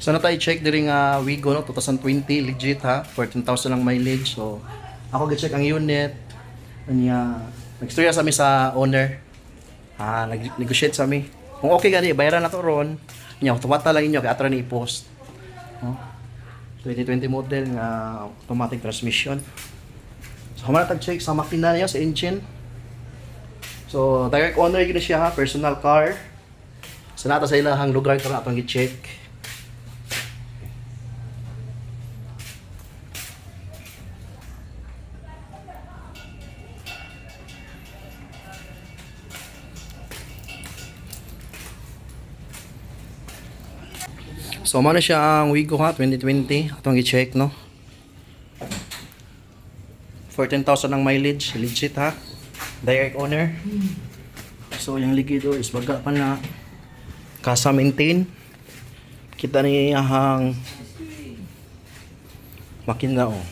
So na tayo check diri nga Wigo no 2020 legit ha 14,000 ang mileage. So ako gi-check ang unit anya nagstorya sa mi sa owner. Nag-negotiate sa mi. Kung okay gani bayaran na to ron. Nya automata lang inyo kay atra ni i-post. No? 2020 model nga automatic transmission. So humana tag check sa makina niya sa engine. So direct owner yun siya ha, personal car. So nata sa ilahang lugar karon atong gi-check. So mao na siya ang Wigo ha 2020 atong i-check no. 14,000 ang mileage, legit ha. Direct owner. So yung likido is baga pa na kasa maintain. Kita ni ang makina oh.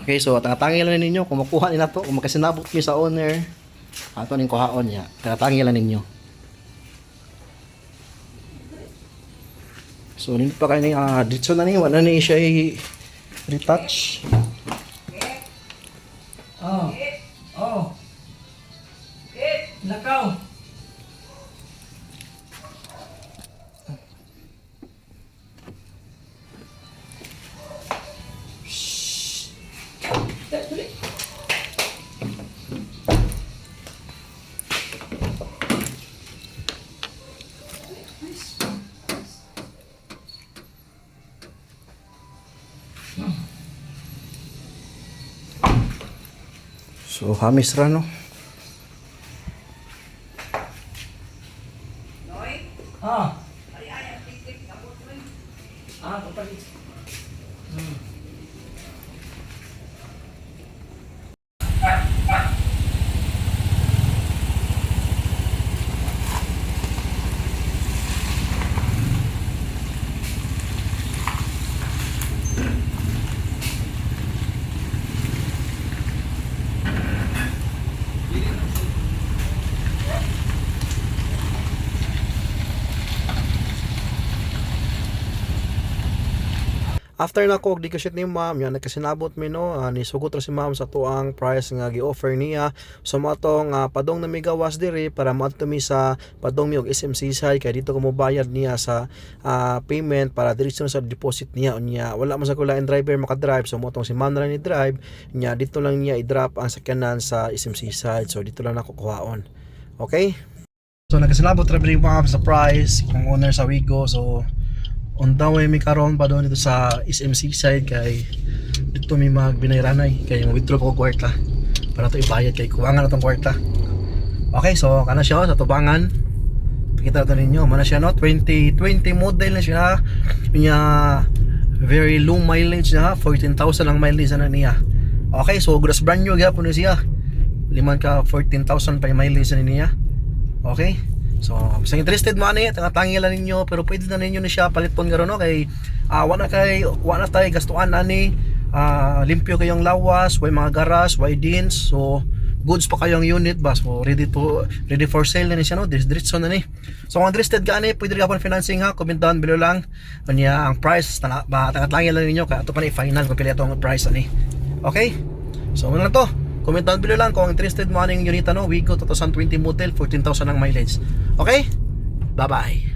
Okay, so tangi lang ninyo kung makuha nila to, kung makasinabot mi sa owner. Ato ning kuhaon niya. Tangi lang ninyo. So hindi pa kayo dito na ni wala ni siya retouch. Oh. Oh. Lakaw. So hamis ra no. Ah. Kapalit. After na ko negotiate ni ma'am, yan nagkasinabot mi no, nisugot ra si ma'am sa tuang price nga gi-offer niya. So mo tong padong na migawas diri para maadto mi sa padong mi og SMC side kay dito ko mo bayad niya sa payment para diretso sa deposit niya unya. Wala man sa kulain driver maka-drive, so mo tong si ma'am na ni drive niya dito lang niya i-drop ang sakyanan sa SMC side. So dito lang nakukuhaon. Okay? So nagkasinabot ra mi ma'am sa price kung owner sa Wigo. So on the way mi karon pa doon dito sa SMC side kay dito mi magbinayranay kay withdraw ko kwarta para to ibayad kay kuwangan na tong kwarta. Okay, so kana siya sa tubangan. Pakita to ninyo, mana siya no 2020 model na siya. Niya very low mileage na 14,000 ang mileage na niya. Okay, so good as brand new gyapon siya. Liman ka 14,000 pa yung mileage na niya. Okay? So, sa interested mo ani, tangi lang ninyo pero pwede na ninyo ni siya paliton garo no kay wala tay gastuan ani, limpyo kayong lawas, way mga garas, way dins. So, goods pa kayong unit ba. So, ready for sale na ni siya no. Diretso na ni. So, kung interested ka ani, pwede ka pa financing ha. Comment down below lang. Kanya ang price tangi lang ninyo kay ato pa ni final kung pili atong price ani. Okay? So, ano lang to? Comment down below lang kung interested mo aning unit no, Wigo 2020 model, 14,000 ang mileage. Okay? Bye-bye.